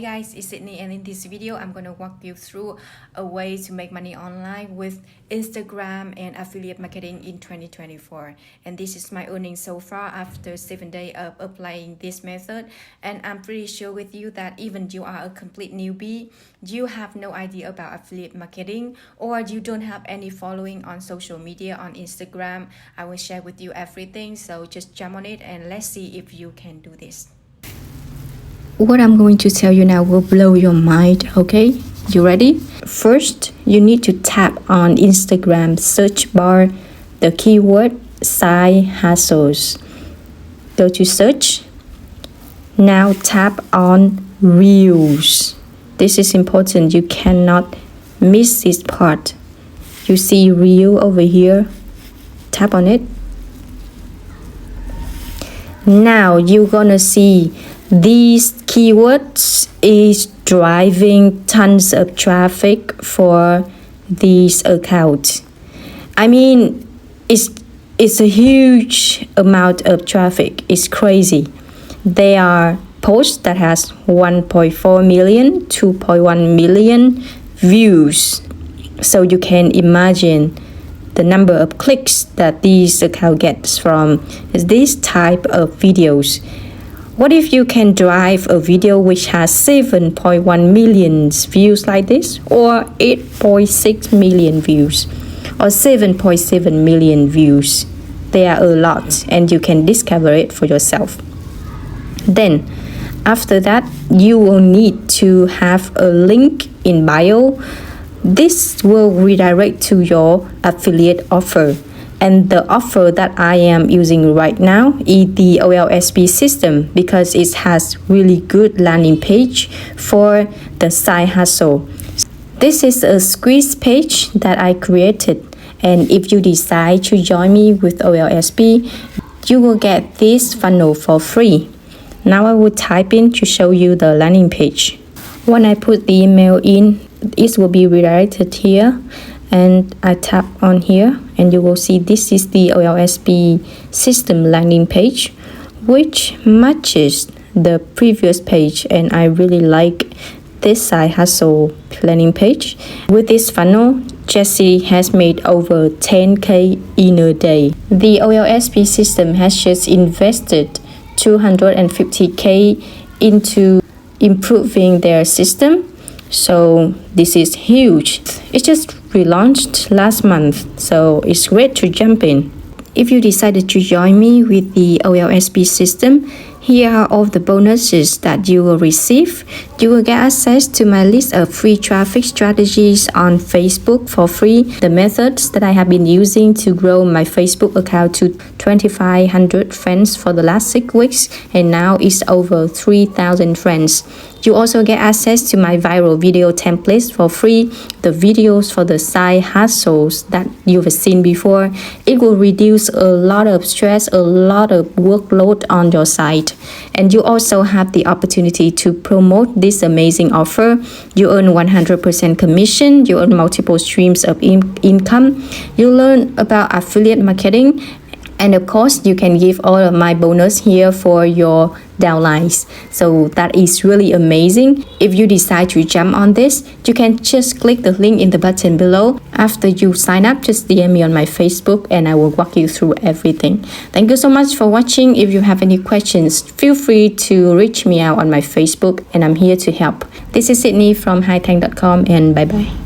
Hey guys, it's Sydney, and in this video I'm going to walk you through a way to make money online with Instagram and affiliate marketing in 2024. And this is my earnings so far after 7 days of applying this method. And I'm pretty sure with you that even you are a complete newbie, you have no idea about affiliate marketing, or you don't have any following on social media on Instagram, I will share with you everything. So just jump on it and let's see if you can do this. What I'm going to tell you now will blow your mind, okay? You ready? First, you need to tap on Instagram search bar the keyword side hustles. Go to search. Now tap on Reels. This is important. You cannot miss this part. You see Reel over here. Tap on it. Now you're gonna see these keywords is driving tons of traffic for these accounts. I mean, it's a huge amount of traffic. It's crazy. There are posts that has 1.4 million, 2.1 million views. So you can imagine the number of clicks that this account gets from this type of videos. What if you can drive a video which has 7.1 million views like this, or 8.6 million views, or 7.7 million views? They are a lot, and you can discover it for yourself. Then, after that, you will need to have a link in bio. This will redirect to your affiliate offer. And the offer that I am using right now is the olsp system because it has really good landing page for the side hustle. This is a squeeze page that I created, and if you decide to join me with olsp, you will get this funnel for free. Now I will type in to show you the landing page. When I put the email in, it will be redirected here, and I tap on here and you will see this is the olsp system landing page, which matches the previous page, and I really like this side hustle landing page. With this funnel, Jessie has made over 10k in a day. The olsp system has just invested 250k into improving their system. So this is huge. It just relaunched last month, so it's great to jump in. If you decided to join me with the olsp system, here are all the bonuses that you will receive. You will get access to my list of free traffic strategies on Facebook for free, the methods that I have been using to grow my Facebook account to 2,500 friends for the last 6 weeks, and now it's over 3,000 friends. You also get access to my viral video templates for free, the videos for the side hustles that you've seen before. It will reduce a lot of stress, a lot of workload on your site. And you also have the opportunity to promote this amazing offer. You earn 100% commission, you earn multiple streams of income, you learn about affiliate marketing, and of course, you can give all of my bonus here for your downlines. So that is really amazing. If you decide to jump on this, you can just click the link in the button below. After you sign up, just DM me on my Facebook and I will walk you through everything. Thank you so much for watching. If you have any questions, feel free to reach me out on my Facebook and I'm here to help. This is Sydney from hithanhdotcom, and bye bye.